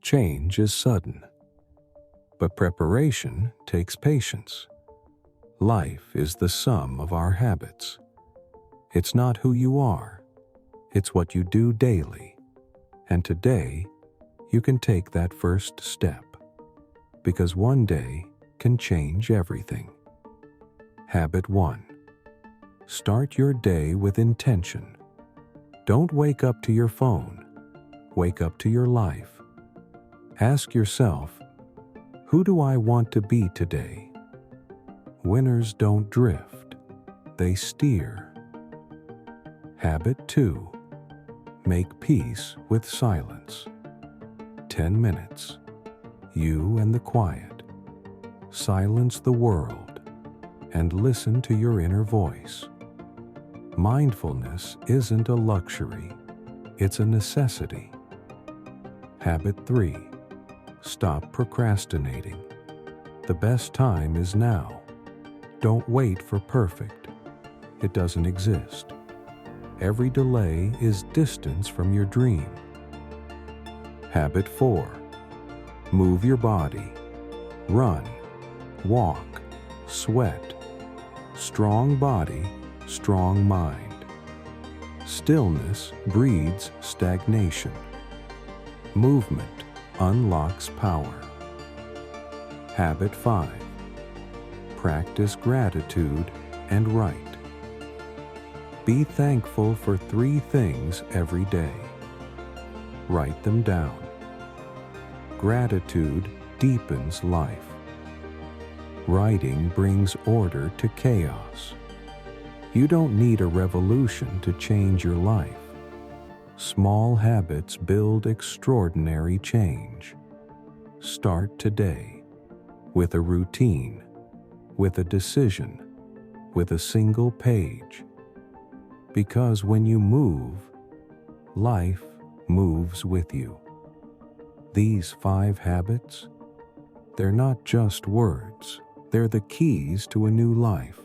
Change is sudden, but preparation takes patience. Life is the sum of our habits. It's not who you are, it's what you do daily. And today, you can take that first step, because one day can change everything. Habit 1. Start your day with intention. Don't wake up to your phone. Wake up to your life. Ask yourself, who do I want to be today? Winners don't drift, they steer. Habit 2. Make peace with silence. 10 minutes. You and the quiet. Silence the world and listen to your inner voice. Mindfulness isn't a luxury, it's a necessity. Habit 3. Stop procrastinating. The best time is now. Don't wait for perfect. It doesn't exist. Every delay is distance from your dream. Habit 4. Move your body. Run, walk, sweat. Strong body, strong mind. Stillness breeds stagnation. Movement unlocks power. Habit 5. Practice gratitude and write. Be thankful for 3 things every day. Write them down. Gratitude deepens life. Writing brings order to chaos. You don't need a revolution to change your life. Small habits build extraordinary change. Start today with a routine, with a decision, with a single page. Because when you move, life moves with you. These 5 habits, they're not just words, they're the keys to a new life.